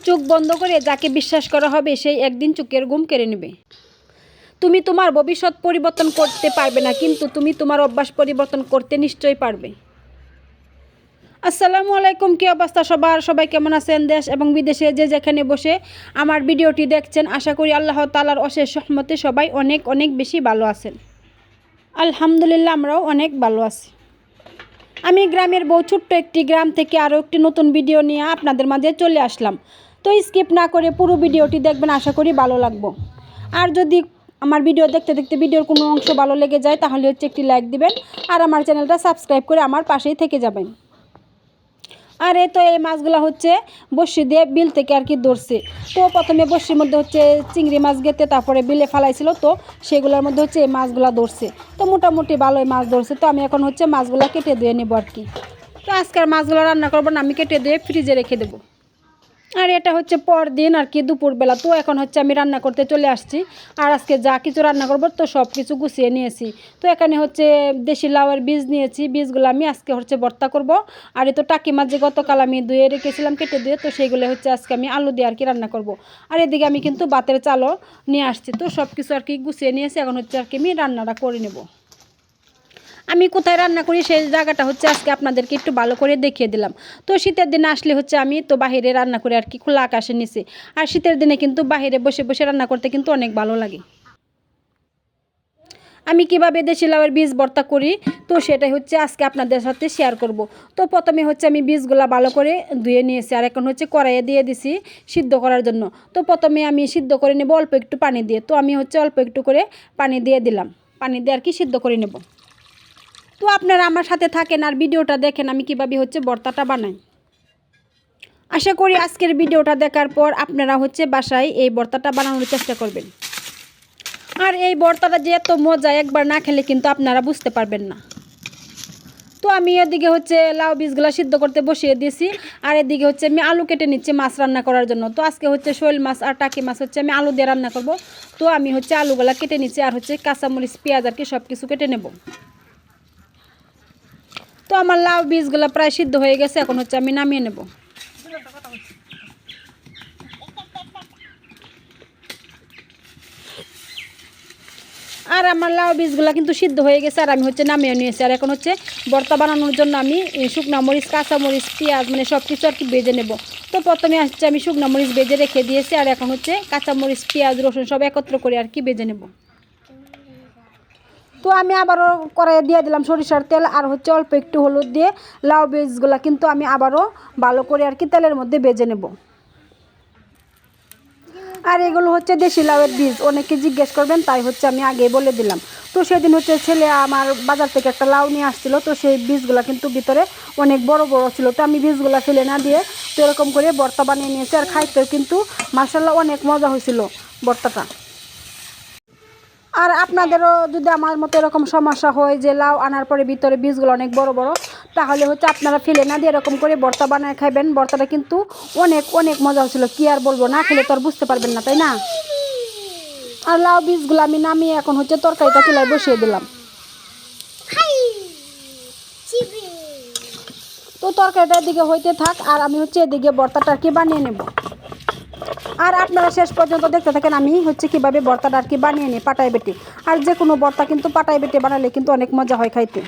চোখ বন্ধ করে যাকে বিশ্বাস করা হবে সেই একদিন চোখের ঘুম কেড়ে নেবে। তুমি তোমার ভবিষ্যৎ পরিবর্তন করতে পারবে না, কিন্তু তুমি তোমার অভ্যাস পরিবর্তন করতে নিশ্চয়ই পারবে। আসসালামু আলাইকুম, কী অবস্থা সবার? সবাই কেমন আছেন? দেশ এবং বিদেশে যে যেখানে বসে আমার ভিডিওটি দেখছেন, আশা করি আল্লাহ তাআলার অশেষ রহমতে সবাই অনেক অনেক বেশি ভালো আছেন। আলহামদুলিল্লাহ, আমরাও অনেক ভালো আছি। আমি গ্রামের বউ ছোট্ট একটি গ্রাম থেকে আরও একটি নতুন ভিডিও নিয়ে আপনাদের মাঝে চলে আসলাম। তো স্কিপ না করে পুরো ভিডিওটি দেখবেন, আশা করি ভালো লাগবে। আর যদি আমার ভিডিও দেখতে দেখতে ভিডিওর কোনো অংশ ভালো লেগে যায় তাহলে একটি লাইক দিবেন, আর আমার চ্যানেলটা সাবস্ক্রাইব করে আমার পাশেই থেকে যাবেন। আর তো এই মাছগুলো বড়শি দিয়ে বিল থেকে ধরছে। তো প্রথমে বড়শির মধ্যে চিংড়ি মাছ গেতে তারপরে বিলে ফালাইছিল, তো সেগুলোর মধ্যে এই মাছগুলো ধরছে। তো মোটামুটি ভালোই মাছ ধরছে। তো আমি এখন মাছগুলো কেটে ধুয়ে নেব আর কি। তো আজকের মাছগুলো রান্না করবো না, আমি কেটে ধুয়ে ফ্রিজে রেখে দেবো। আর এটা পরদিন আর কি দুপুরবেলা। তো এখন আমি রান্না করতে চলে আসছি। আর আজকে যা কিছু রান্না করব তো সব কিছু গুছিয়ে নিয়েছি। তো এখানে দেশি লাউয়ের বীজ নিয়েছি, বীজগুলো আমি আজকে ভর্তা করব। আর তো টাকি মাছ যে গতকাল আমি ধুয়ে রেখেছিলাম কেটে দিয়ে, তো সেইগুলো আজকে আমি আলু দিয়ে আর কি রান্না করব। আর এদিকে আমি কিন্তু ভাতের চালও নিয়ে আসছি। তো সব কিছু আর কি গুছিয়ে নিয়েছি, এখন আর কি আমি রান্নাটা করে নেব। আমি কোথায় রান্না করি সেই জায়গাটা আজকে আপনাদেরকে একটু ভালো করে দেখিয়ে দিলাম। তো শীতের দিনে আসলে আমি তো বাহিরে রান্না করি আর কি, খোলা আকাশের নিচে। আর শীতের দিনে কিন্তু বাহিরে বসে বসে রান্না করতে কিন্তু অনেক ভালো লাগে। আমি কিভাবে দেশি লাউয়ের বীজ ভর্তা করি তো সেটাই আজকে আপনাদের সাথে শেয়ার করব। তো প্রথমে আমি বীজগুলো ভালো করে ধুয়ে নিয়েছি, আর এখন কড়াইয়ে দিয়ে দিছি সিদ্ধ করার জন্য। তো প্রথমে আমি সিদ্ধ করে নেব অল্প একটু পানি দিয়ে। তো আমি অল্প একটু করে পানি দিয়ে দিলাম, পানি দিয়ে আর কি সিদ্ধ করে নেব। তো আপনারা আমার সাথে থাকেন আর ভিডিওটা দেখেন আমি কিভাবে ভর্তাটা বানাই। আশা করি আজকের ভিডিওটা দেখার পর আপনারা বাসায় এই ভর্তাটা বানানোর চেষ্টা করবেন। আর এই ভর্তাটা যে এত মজা, একবার না খেলে কিন্তু আপনারা বুঝতে পারবেন না। তো আমি এদিকে লাউ বীজগুলো সিদ্ধ করতে বসিয়ে দিয়েছি, আর এদিকে আমি আলু কেটে নিচ্ছি মাছ রান্না করার জন্য। তো আজকে শোল মাছ আর টাকি মাছ আমি আলু দিয়ে রান্না করব। তো আমি আলুগুলো কেটে নিচ্ছি, আর কাঁচামরিচ পেঁয়াজ আর কি সব কিছু কেটে নেব। তো আমার লাউ বীজগুলো প্রায় সিদ্ধ হয়ে গেছে, এখন আমি নামিয়ে নেব। আর আমার লাউ বীজগুলো কিন্তু সিদ্ধ হয়ে গেছে, আর আমি নামিয়ে নিয়েছি। আর এখন ভর্তা বানানোর জন্য আমি শুকনা মরিচ, কাঁচামরিচ, পেঁয়াজ মানে সব কিছু আর কি ভেজে নেব। তো প্রথমে আমি শুকনা মরিচ ভেজে রেখে দিয়েছি, আর এখন কাঁচামরিচ, পেঁয়াজ, রসুন সব একত্র করে আর কি ভেজে নেব। তো আমি আবারও কড়াইয়ে দিয়ে দিলাম সরিষার তেল, আর অল্প একটু হলুদ দিয়ে লাউ বীজগুলো কিন্তু আমি আবারও ভালো করে আর কি তেলের মধ্যে ভেজে নেব। আর এগুলো দেশি লাউয়ের বীজ, অনেকে জিজ্ঞেস করবেন তাই আমি আগে বলে দিলাম। তো সেদিন ছেলে আমার বাজার থেকে একটা লাউ নিয়ে আসছিল, তো সেই বীজগুলো কিন্তু ভিতরে অনেক বড় বড় ছিল। তো আমি বীজগুলো ফেলে না দিয়ে তো এরকম করে ভর্তা বানিয়ে নিয়েছি। আর খাইতেও কিন্তু মাশাআল্লাহ অনেক মজা হয়েছিল ভর্তাটা। আর আপনাদেরও যদি আমার মতো এরকম সমস্যা হয় যে লাউ আনার পরে ভিতরে বীজগুলো অনেক বড় বড়, তাহলে আপনারা ফেলে না দিয়ে এরকম করে ভর্তা বানায় খাবেন। ভর্তাটা কিন্তু অনেক অনেক মজা হচ্ছিল, কি আর বলবো, না খেলে তো আর বুঝতে পারবেন না, তাই না? আর লাউ বীজগুলো আমি নামিয়ে এখন তরকারিটা চুলায় বসিয়ে দিলাম। তো তরকারিটা এদিকে হইতে থাক, আর আমি এদিকে ভর্তাটা আর কি বানিয়ে নেব। আর আপনারা শেষ পর্যন্ত দেখতে থাকেন আমি কীভাবে ভর্তাটা আর কি বানিয়ে নিই পাটায় বেটে। আর যে কোনো ভর্তা কিন্তু পাটায় বেটে বানালে কিন্তু অনেক মজা হয় খাইতে।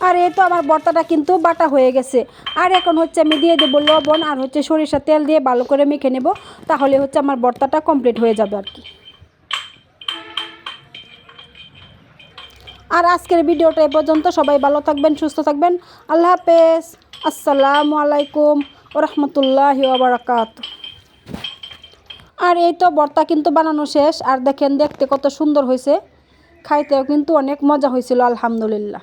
আর তো আমার ভর্তাটা কিন্তু বাটা হয়ে গেছে। আর এখন আমি দিয়ে দেবো লবণ, আর সরিষার তেল দিয়ে ভালো করে মেখে নেব। তাহলে আমার ভর্তাটা কমপ্লিট হয়ে যাবে আর কি। আর আজকের ভিডিওটা এই পর্যন্ত। সবাই ভালো থাকবেন, সুস্থ থাকবেন। আল্লাহ হাফেজ। আসসালামু আলাইকুম ওয়া রাহমাতুল্লাহি ওয়া বারাকাতুহু। আর তো ভর্তা কিন্তু বানানো শেষ। আর দেখেন দেখতে কত সুন্দর হয়েছে, খাইতেও কিন্তু অনেক মজা হয়েছিল আলহামদুলিল্লাহ।